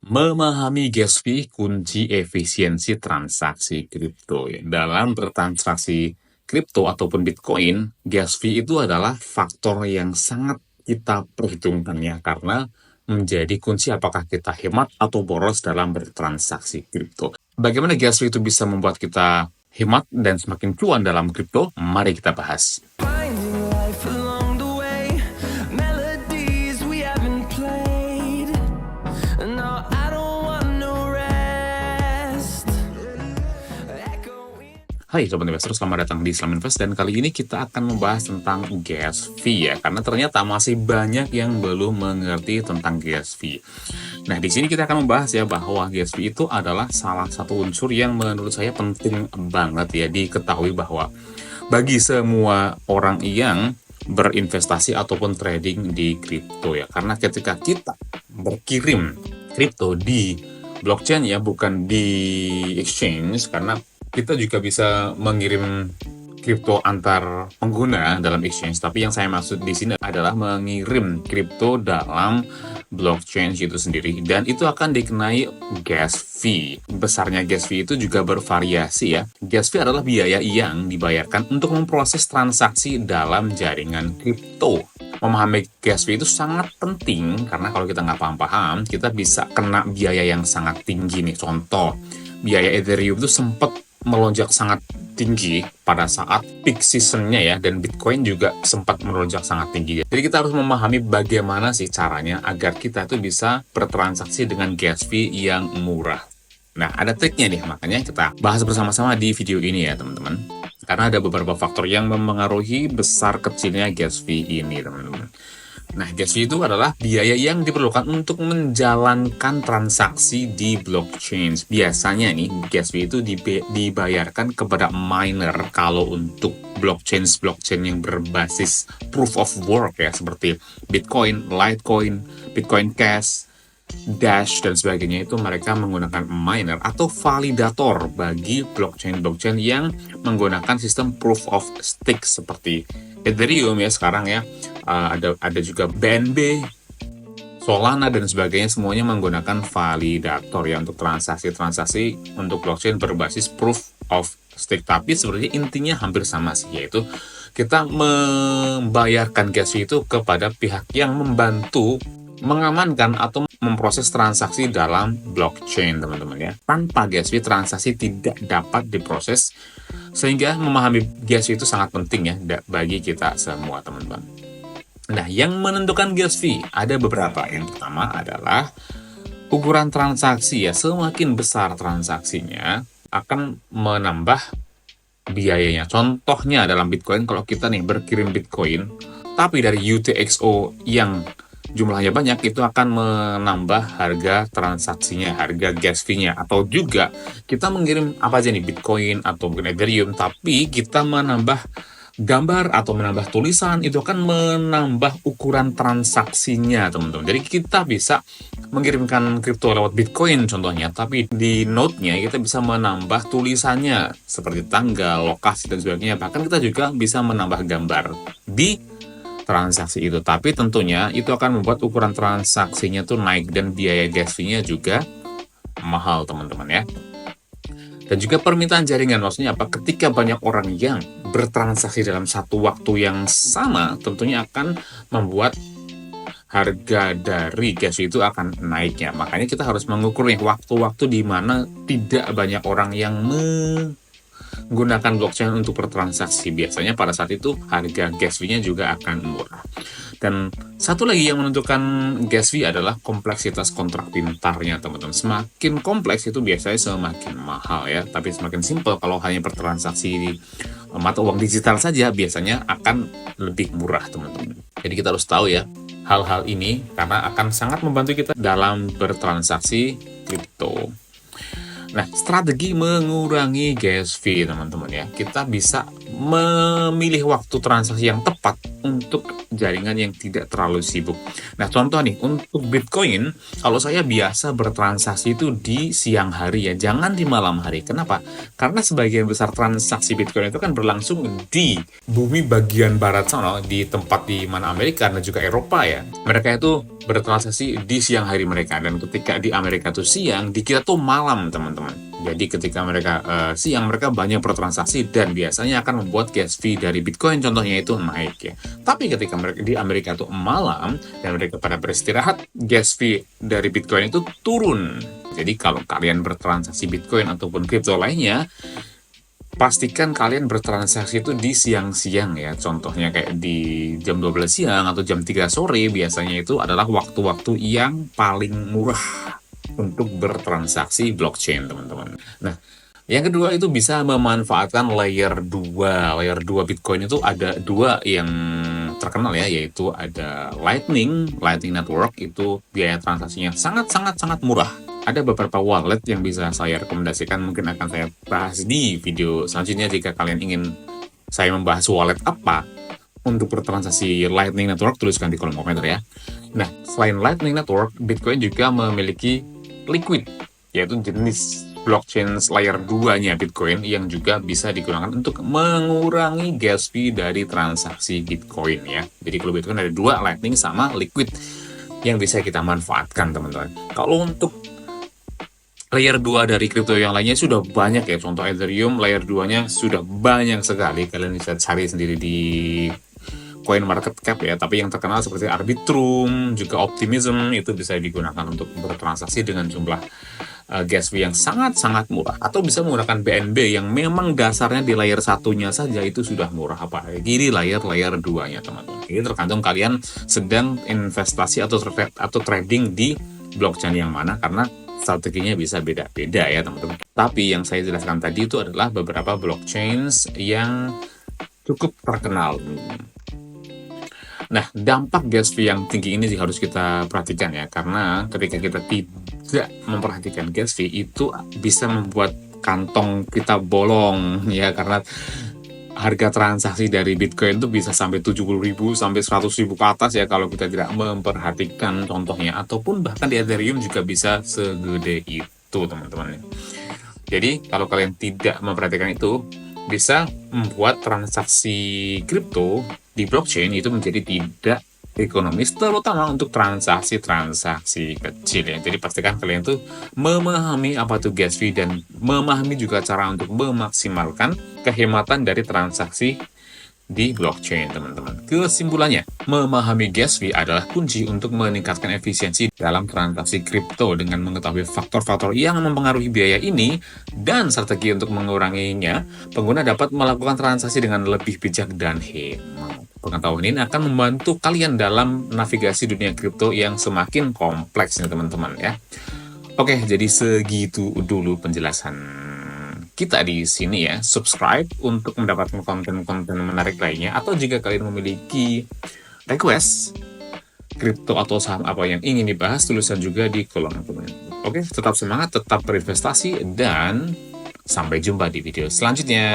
Memahami gas fee kunci efisiensi transaksi kripto ya. Dalam bertransaksi kripto ataupun Bitcoin, gas fee itu adalah faktor yang sangat kita perhitungkan ya, karena menjadi kunci apakah kita hemat atau boros dalam bertransaksi kripto. Bagaimana gas fee itu bisa membuat kita hemat dan semakin cuan dalam kripto? Mari kita bahas. Finding life along the way, melodies we haven't played. No, I don't want no rest. Echoing. Hai Sobat Investor, selamat datang di Islam Invest dan kali ini kita akan membahas tentang gas fee ya, karena ternyata masih banyak yang belum mengerti tentang gas fee. Nah, di sini kita akan membahas ya bahwa gas fee itu adalah salah satu unsur yang menurut saya penting banget ya diketahui bahwa bagi semua orang yang berinvestasi ataupun trading di kripto ya, karena ketika kita berkirim kripto di blockchain ya, bukan di exchange, karena kita juga bisa mengirim kripto antar pengguna dalam exchange, tapi yang saya maksud di sini adalah mengirim kripto dalam blockchain itu sendiri, dan itu akan dikenai gas fee. Besarnya gas fee itu juga bervariasi ya. Gas fee adalah biaya yang dibayarkan untuk memproses transaksi dalam jaringan kripto. Memahami gas fee itu sangat penting, karena kalau kita nggak paham-paham, kita bisa kena biaya yang sangat tinggi nih. Contoh, biaya Ethereum itu sempat melonjak sangat tinggi pada saat peak seasonnya ya, dan Bitcoin juga sempat melonjak sangat tinggi. Jadi kita harus memahami bagaimana sih caranya agar kita tuh bisa bertransaksi dengan gas fee yang murah. Nah, ada triknya nih, makanya kita bahas bersama-sama di video ini ya teman-teman. Karena ada beberapa faktor yang mempengaruhi besar kecilnya gas fee ini teman-teman. Nah, gas fee itu adalah biaya yang diperlukan untuk menjalankan transaksi di blockchain. Biasanya nih, gas fee itu dibayarkan kepada miner kalau untuk blockchain yang berbasis proof of work ya, seperti Bitcoin, Litecoin, Bitcoin Cash, Dash, dan sebagainya. Itu mereka menggunakan miner atau validator bagi blockchain yang menggunakan sistem proof of stake seperti Ethereum ya sekarang ya, ada juga BNB, Solana, dan sebagainya. Semuanya menggunakan validator ya untuk transaksi untuk blockchain berbasis proof of stake. Tapi sebenarnya intinya hampir sama sih, yaitu kita membayarkan gas fee itu kepada pihak yang membantu mengamankan atau memproses transaksi dalam blockchain teman-teman ya. Tanpa gas fee, transaksi tidak dapat diproses, sehingga memahami gas fee itu sangat penting ya bagi kita semua teman-teman. Nah, yang menentukan gas fee ada beberapa. Yang pertama adalah ukuran transaksi ya. Semakin besar transaksinya akan menambah biayanya. Contohnya dalam Bitcoin, kalau kita nih berkirim Bitcoin tapi dari UTXO yang jumlahnya banyak, itu akan menambah harga transaksinya, harga gas fee-nya. Atau juga kita mengirim apa aja nih, Bitcoin atau mungkin Ethereum, tapi kita menambah gambar atau menambah tulisan, itu akan menambah ukuran transaksinya teman-teman. Jadi kita bisa mengirimkan kripto lewat Bitcoin contohnya, tapi di node-nya kita bisa menambah tulisannya seperti tanggal, lokasi, dan sebagainya. Bahkan kita juga bisa menambah gambar di transaksi itu, tapi tentunya itu akan membuat ukuran transaksinya tuh naik, dan biaya gas fee-nya juga mahal teman-teman ya. Dan juga permintaan jaringan, maksudnya apa? Ketika banyak orang yang bertransaksi dalam satu waktu yang sama, tentunya akan membuat harga dari gas fee itu akan naik ya. Makanya kita harus mengukur nih waktu-waktu di mana tidak banyak orang yang menggunakan blockchain untuk bertransaksi. Biasanya pada saat itu harga gas fee-nya juga akan murah. Dan satu lagi yang menentukan gas fee adalah kompleksitas kontrak pintarnya teman-teman. Semakin kompleks itu biasanya semakin mahal ya. Tapi semakin simpel kalau hanya bertransaksi di mata uang digital saja, biasanya akan lebih murah teman-teman. Jadi kita harus tahu ya hal-hal ini, karena akan sangat membantu kita dalam bertransaksi kripto. Nah, strategi mengurangi gas fee teman-teman ya. Kita bisa memilih waktu transaksi yang tepat untuk jaringan yang tidak terlalu sibuk. Nah, contoh nih, untuk Bitcoin, kalau saya biasa bertransaksi itu di siang hari ya, jangan di malam hari. Kenapa? Karena sebagian besar transaksi Bitcoin itu kan berlangsung di bumi bagian barat sana, di tempat di mana Amerika dan juga Eropa ya. Mereka itu bertransaksi di siang hari mereka, dan ketika di Amerika tuh siang, di kita tuh malam, teman-teman. Jadi ketika mereka siang, mereka banyak bertransaksi dan biasanya akan membuat gas fee dari Bitcoin contohnya itu naik ya. Tapi ketika mereka di Amerika tuh malam dan mereka pada beristirahat, gas fee dari Bitcoin itu turun. Jadi kalau kalian bertransaksi Bitcoin ataupun kripto lainnya, pastikan kalian bertransaksi itu di siang-siang ya. Contohnya kayak di jam 12 siang atau jam 3 sore biasanya itu adalah waktu-waktu yang paling murah untuk bertransaksi blockchain, teman-teman. Nah, yang kedua itu bisa memanfaatkan layer 2. Layer 2 Bitcoin itu ada dua yang terkenal ya, yaitu ada Lightning Network, itu biaya transaksinya sangat murah. Ada beberapa wallet yang bisa saya rekomendasikan, mungkin akan saya bahas di video selanjutnya. Jika kalian ingin saya membahas wallet apa untuk bertransaksi Lightning Network, tuliskan di kolom komentar ya. Nah, selain Lightning Network, Bitcoin juga memiliki Liquid, yaitu jenis blockchain layer 2-nya Bitcoin yang juga bisa digunakan untuk mengurangi gas fee dari transaksi Bitcoin ya. Jadi kalau Bitcoin ada dua, Lightning sama Liquid, yang bisa kita manfaatkan, teman-teman. Kalau untuk layer 2 dari kripto yang lainnya sudah banyak ya, contoh Ethereum layer 2-nya sudah banyak sekali, kalian bisa cari sendiri di CoinMarketCap ya. Tapi yang terkenal seperti Arbitrum, juga Optimism, itu bisa digunakan untuk bertransaksi dengan jumlah gas fee yang sangat murah. Atau bisa menggunakan BNB yang memang dasarnya di layer satunya saja itu sudah murah, apalagi di layer 2-nya, teman-teman. Ini tergantung kalian sedang investasi atau trading di blockchain yang mana, karena strateginya bisa beda-beda ya, teman-teman. Tapi yang saya jelaskan tadi itu adalah beberapa blockchain yang cukup terkenal. Nah, dampak gas fee yang tinggi ini harus kita perhatikan ya, karena ketika kita tidak memperhatikan gas fee itu bisa membuat kantong kita bolong ya, karena harga transaksi dari Bitcoin itu bisa sampai 70.000 sampai 100.000 ke atas ya kalau kita tidak memperhatikan contohnya, ataupun bahkan di Ethereum juga bisa segede itu, teman-teman. Jadi kalau kalian tidak memperhatikan itu, bisa membuat transaksi kripto di blockchain itu menjadi tidak ekonomis, terutama untuk transaksi kecil ya. Jadi pastikan kalian tuh memahami apa itu gas fee dan memahami juga cara untuk memaksimalkan kehematan dari transaksi di blockchain, teman-teman. Kesimpulannya, memahami gas fee adalah kunci untuk meningkatkan efisiensi dalam transaksi kripto. Dengan mengetahui faktor-faktor yang mempengaruhi biaya ini dan strategi untuk menguranginya, pengguna dapat melakukan transaksi dengan lebih bijak dan hemat. Pengetahuan ini akan membantu kalian dalam navigasi dunia kripto yang semakin kompleks nih, teman-teman ya. Oke, jadi segitu dulu penjelasan kita di sini ya. Subscribe untuk mendapatkan konten-konten menarik lainnya, atau jika kalian memiliki request kripto atau saham apa yang ingin dibahas, tuliskan juga di kolom komentar. Oke, tetap semangat, tetap berinvestasi, dan sampai jumpa di video selanjutnya.